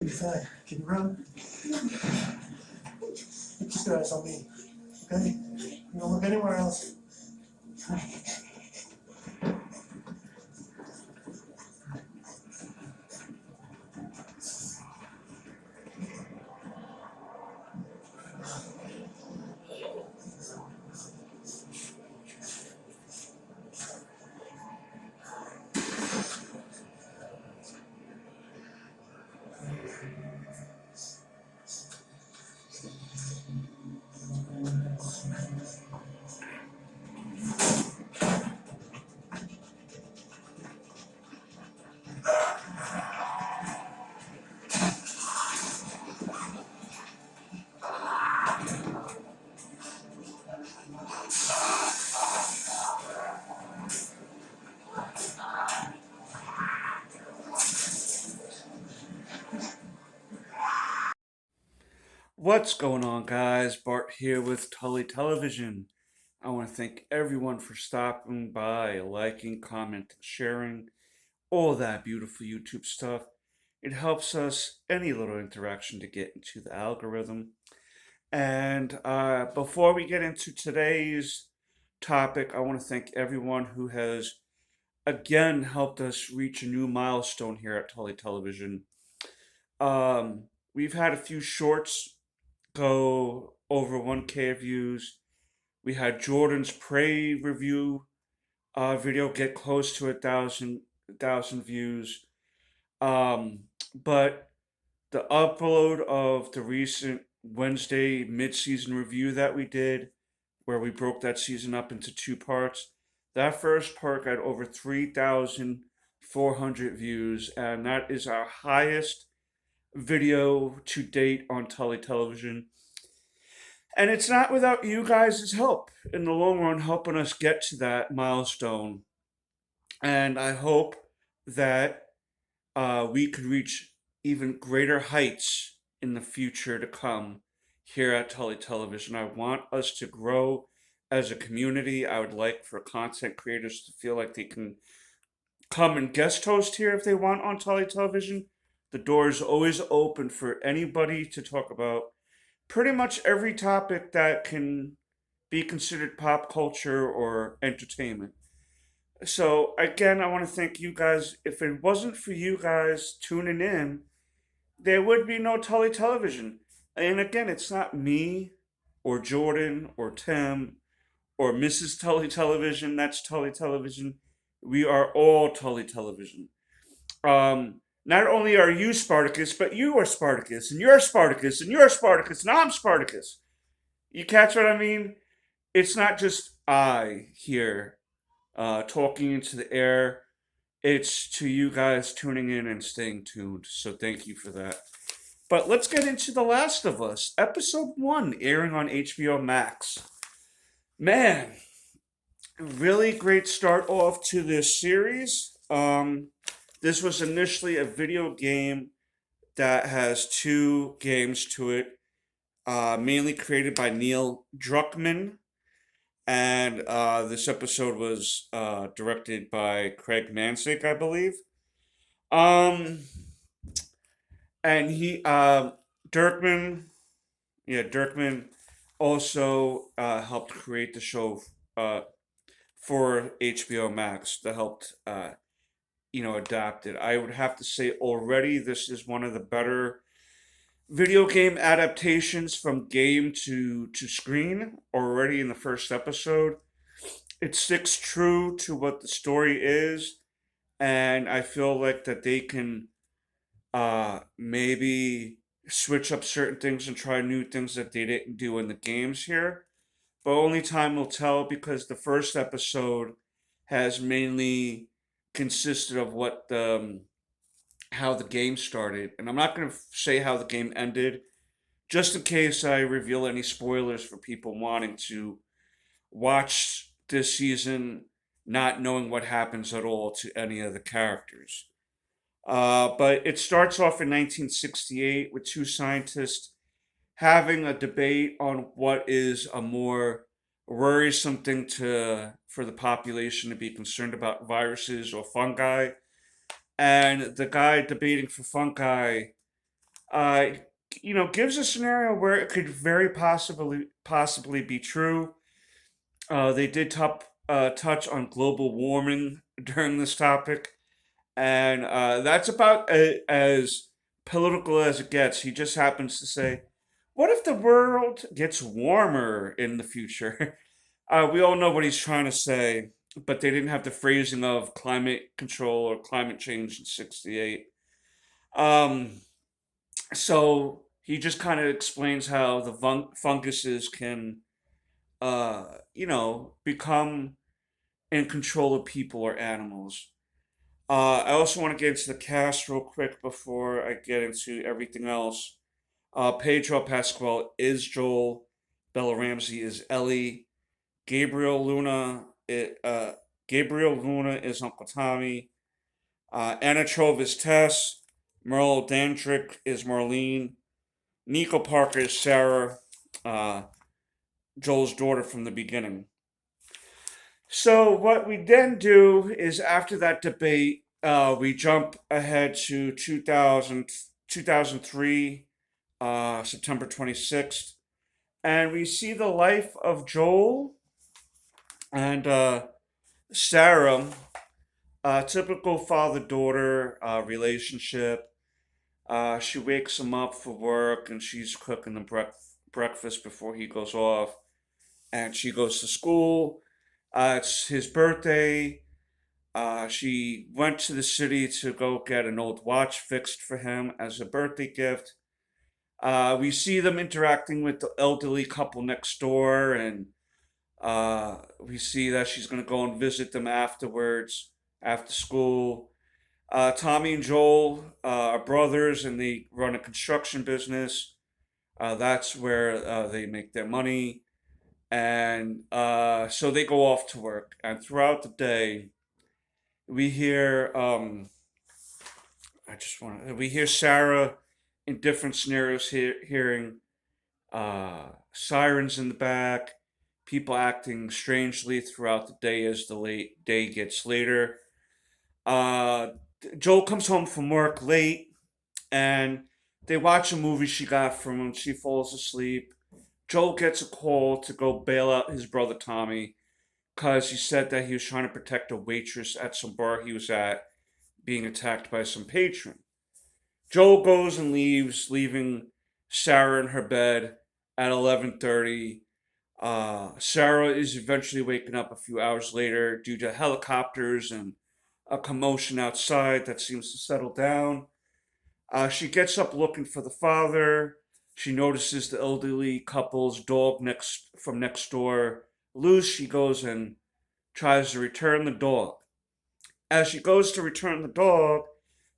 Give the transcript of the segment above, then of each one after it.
You're fine. Can you run? Keep your eyes on me. Okay? You don't look anywhere else. What's going on, guys? Bart here with Tully Television. I want to thank everyone for stopping by, liking, commenting, sharing, all that beautiful YouTube stuff. It helps us, any little interaction, to get into the algorithm. And before we get into today's topic, I want to thank everyone who has again helped us reach a new milestone here at Tully Television. We've had a few shorts go over 1K views. We had Jordan's Prey review video get close to a thousand views. But the upload of the recent Wednesday mid-season review that we did, where we broke that season up into two parts, that first part got over 3,400 views, and that is our highest video to date on Tully Television. And it's not without you guys' help in the long run, helping us get to that milestone. And I hope that we could reach even greater heights in the future to come here at Tully Television. I want us to grow as a community. I would like for content creators to feel like they can come and guest host here if they want on Tully Television. The door is always open for anybody to talk about pretty much every topic that can be considered pop culture or entertainment. So again, I want to thank you guys. If it wasn't for you guys tuning in, there would be no Tully Television. And again, it's not me or Jordan or Tim or Mrs. Tully Television. That's Tully Television. We are all Tully Television. Not only are you Spartacus, but you are Spartacus, and you're Spartacus, and you're Spartacus, and I'm Spartacus. You catch what I mean? It's not just I here talking into the air. It's to you guys tuning in and staying tuned. So thank you for that. But let's get into The Last of Us, episode 1, airing on HBO Max. Man, really great start off to this series. This was initially a video game that has two games to it, mainly created by Neil Druckmann. And this episode was directed by Craig Mansink, I believe. Um, and Dirkman, Dirkman also helped create the show uh, for HBO Max that helped, adapt it. I would have to say already this is one of the better video game adaptations from game to screen already in the first episode. It sticks true to what the story is, and I feel like that they can maybe switch up certain things and try new things that they didn't do in the games here. But only time will tell because the first episode has mainly consisted of what the how the game started, and I'm not going to say how the game ended, just in case I reveal any spoilers for people wanting to watch this season, not knowing what happens at all to any of the characters. But it starts off in 1968 with two scientists having a debate on what is a more worrisome thing to for the population to be concerned about, viruses or fungi. And the guy debating for fungi uh, gives a scenario where it could very possibly be true. They did touch on global warming during this topic, and that's about as political as it gets. He just happens to say, "What if the world gets warmer in the future?" We all know what he's trying to say, but they didn't have the phrasing of climate control or climate change in '68. Um, so he just kind of explains how the funguses can, become in control of people or animals. I also want to get into the cast real quick before I get into everything else. Pedro Pascal is Joel. Bella Ramsey is Ellie. Gabriel Luna, Gabriel Luna is Uncle Tommy. Anna Trove is Tess. Merle Dandrick is Marlene. Nico Parker is Sarah, uh, Joel's daughter from the beginning. So what we then do is after that debate, we jump ahead to 2003, September 26th, and we see the life of Joel and Sarah, a typical father-daughter relationship. She wakes him up for work and she's cooking the breakfast before he goes off. And she goes to school. It's his birthday. She went to the city to go get an old watch fixed for him as a birthday gift. We see them interacting with the elderly couple next door, and we see that she's going to go and visit them afterwards, after school. Tommy and Joel are brothers, and they run a construction business. That's where they make their money. And so they go off to work. And throughout the day, we hear we hear Sarah in different scenarios hearing sirens in the back, people acting strangely throughout the day as the late day gets later. Uh, Joel comes home from work late, and they watch a movie she got from him. She falls asleep. Joel gets a call to go bail out his brother Tommy because he said that he was trying to protect a waitress at some bar he was at being attacked by some patron. Joel goes and leaves, leaving Sarah in her bed at 11:30. Sarah is eventually waken up a few hours later due to helicopters and a commotion outside that seems to settle down. She gets up looking for the father. She notices the elderly couple's dog next door loose. She goes and tries to return the dog. As she goes to return the dog,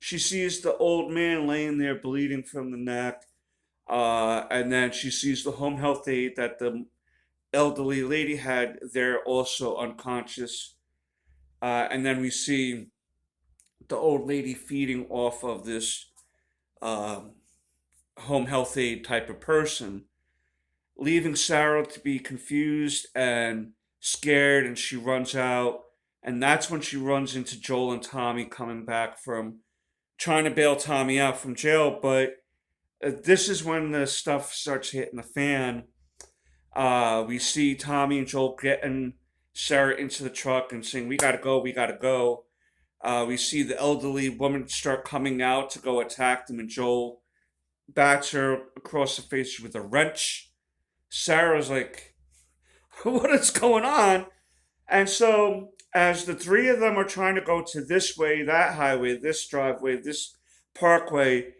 she sees the old man laying there bleeding from the neck. And then she sees the home health aide that the elderly lady had there also unconscious. And then we see the old lady feeding off of this um, home health aide type of person, leaving Sarah to be confused and scared, and she runs out. And that's when she runs into Joel and Tommy coming back from trying to bail Tommy out from jail. But this is when the stuff starts hitting the fan. We see Tommy and Joel getting Sarah into the truck and saying, "We gotta go, we gotta go." We see the elderly woman start coming out to go attack them, and Joel bats her across the face with a wrench. Sarah's like, "What is going on?" And so, as the three of them are trying to go to this way, that highway, this driveway, this parkway,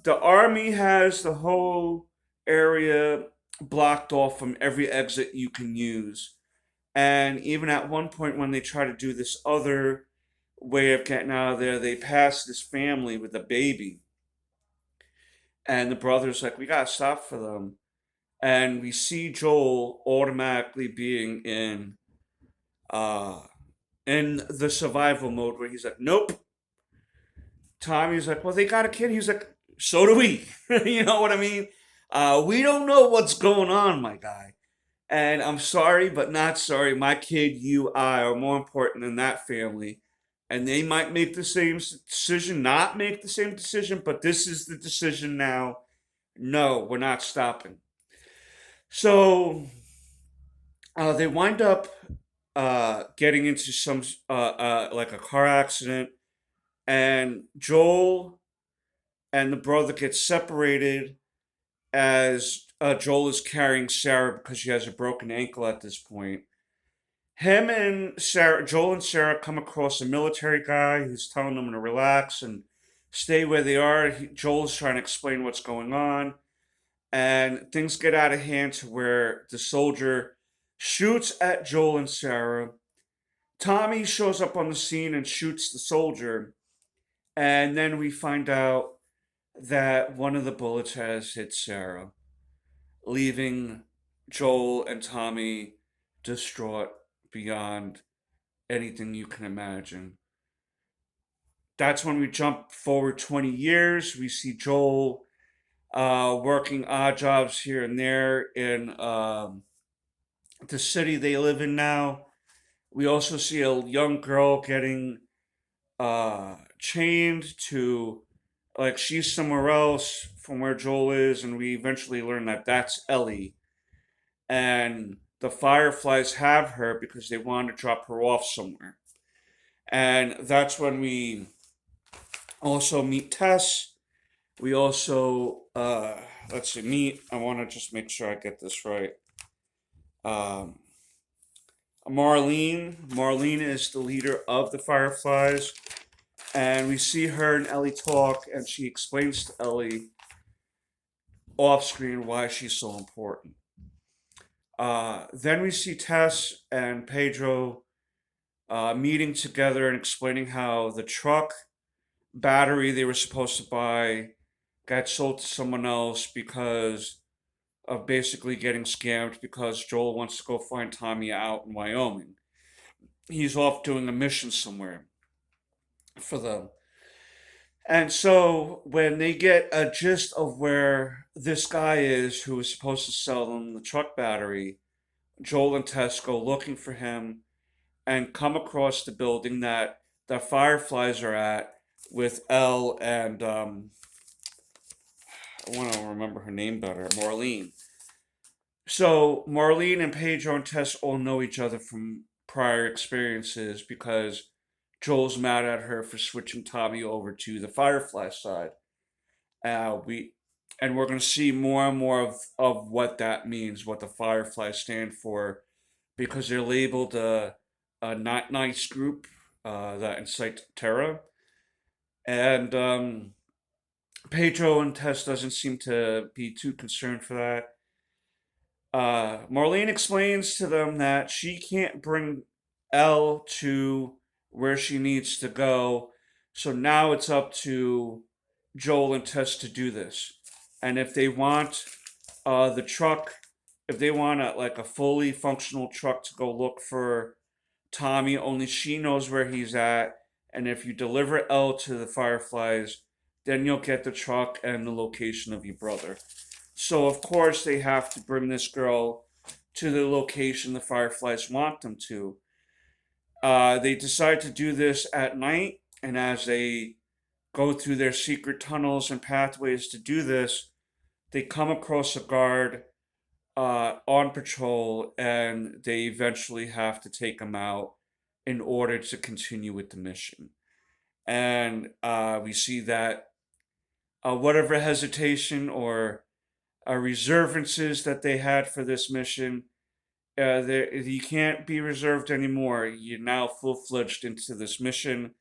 the army has the whole area blocked off from every exit you can use. And even at one point, when they try to do this other way of getting out of there, they pass this family with a baby. And the brother's like, "We gotta stop for them." And we see Joel automatically being uh, in the survival mode where he's like, "Nope." Tommy's like, "Well, they got a kid." He's like, "So do we." You know what I mean? We don't know what's going on, my guy. And I'm sorry, but not sorry. My kid, you, I are more important than that family. And they might make the same decision, not make the same decision, but this is the decision now. No, we're not stopping. So they wind up getting into some like a car accident, and Joel and the brother get separated as Joel is carrying Sarah because she has a broken ankle at this point. Him and Sarah, Joel and Sarah, come across a military guy who's telling them to relax and stay where they are. Joel's trying to explain what's going on, and things get out of hand to where the soldier shoots at Joel and Sarah. Tommy shows up on the scene and shoots the soldier, and then we find out that one of the bullets has hit Sarah, leaving Joel and Tommy distraught beyond anything you can imagine. That's when we jump forward 20 years. We see Joel working odd jobs here and there in the city they live in now. We also see a young girl getting chained to, like, she's somewhere else from where Joel is, and we eventually learn that that's Ellie. And the Fireflies have her because they want to drop her off somewhere. And that's when we also meet Tess. We also, let's see, I want to just make sure I get this right. Um, Marlene. Marlene is the leader of the Fireflies. And we see her and Ellie talk, and she explains to Ellie off screen why she's so important. Then we see Tess and Pedro meeting together and explaining how the truck battery they were supposed to buy got sold to someone else because of basically getting scammed because Joel wants to go find Tommy out in Wyoming. He's off doing a mission somewhere for them. And so when they get a gist of where this guy is who is supposed to sell them the truck battery, Joel and Tess go looking for him and come across the building that the Fireflies are at with Elle and I want to remember her name better, Marlene. So Marlene and Pedro and Tess all know each other from prior experiences because Joel's mad at her for switching Tommy over to the Firefly side. We and we're going to see more and more of what that means, what the Fireflies stand for, because they're labeled a not nice group that incite terror. And Pedro and Tess doesn't seem to be too concerned for that. Marlene explains to them that she can't bring Elle to where she needs to go, so now it's up to Joel and Tess to do this. And if they want the truck, if they want like a fully functional truck to go look for Tommy, only she knows where he's at. And if you deliver Elle to the Fireflies, then you'll get the truck and the location of your brother. So, of course, they have to bring this girl to the location the Fireflies want them to. They decide to do this at night, and as they go through their secret tunnels and pathways to do this, they come across a guard on patrol, and they eventually have to take him out in order to continue with the mission. And we see that whatever hesitation or reservances that they had for this mission, you can't be reserved anymore. You're now full fledged into this mission,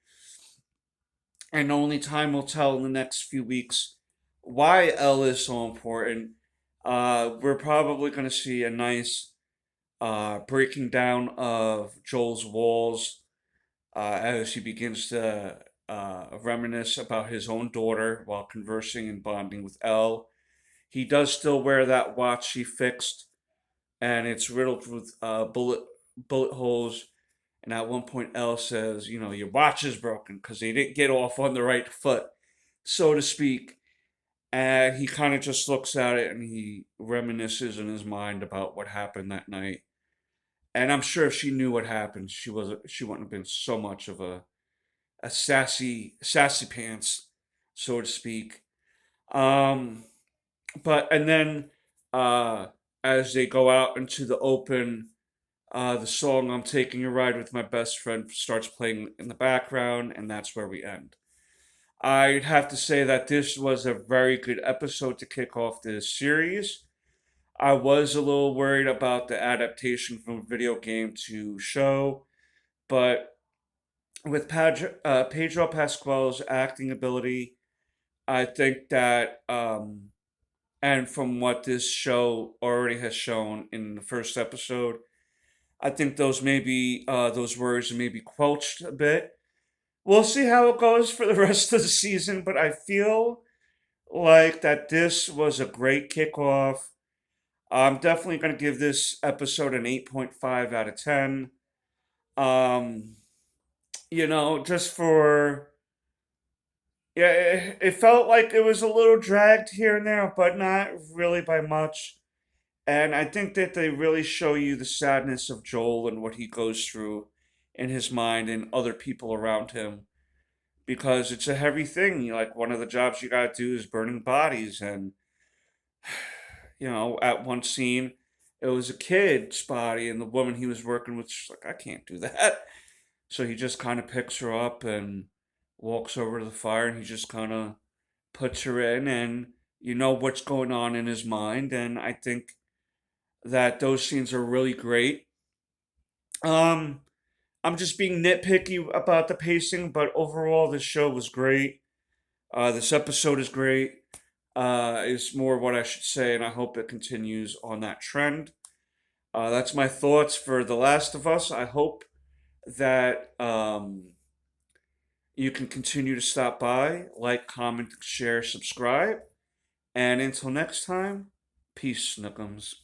and only time will tell in the next few weeks why Elle is so important. We're probably going to see a nice breaking down of Joel's walls as he begins to reminisce about his own daughter while conversing and bonding with Elle. He does still wear that watch he fixed, and it's riddled with bullet holes. And at one point, Elle says, "You know, your watch is broken because they didn't get off on the right foot, so to speak." And he kind of just looks at it and he reminisces in his mind about what happened that night. And I'm sure if she knew what happened, she wouldn't have been so much of a a sassy pants, so to speak. Um, but and then uh, as they go out into the open, the song "I'm Taking a Ride with My Best Friend" starts playing in the background, and that's where we end. I'd have to say that this was a very good episode to kick off this series. I was a little worried about the adaptation from video game to show, but with Pedro Pascal's acting ability, I think that, and from what this show already has shown in the first episode, I think those worries may be quelched a bit. We'll see how it goes for the rest of the season, but I feel like that this was a great kickoff. I'm definitely going to give this episode an 8.5 out of 10. Um, just for, yeah, it felt like it was a little dragged here and there, but not really by much. And I think that they really show you the sadness of Joel and what he goes through in his mind and other people around him, because it's a heavy thing. Like, one of the jobs you gotta do is burning bodies, and at one scene, it was a kid's body, and the woman he was working with, she's like, I can't do that. So he just kind of picks her up and walks over to the fire, and he just kind of puts her in, and you know what's going on in his mind. And I think that those scenes are really great. Um, I'm just being nitpicky about the pacing, but overall, this show was great. This episode is great. Is more what I should say, and I hope it continues on that trend. That's my thoughts for The Last of Us. I hope that you can continue to stop by, like, comment, share, subscribe. And until next time, peace, Snookums.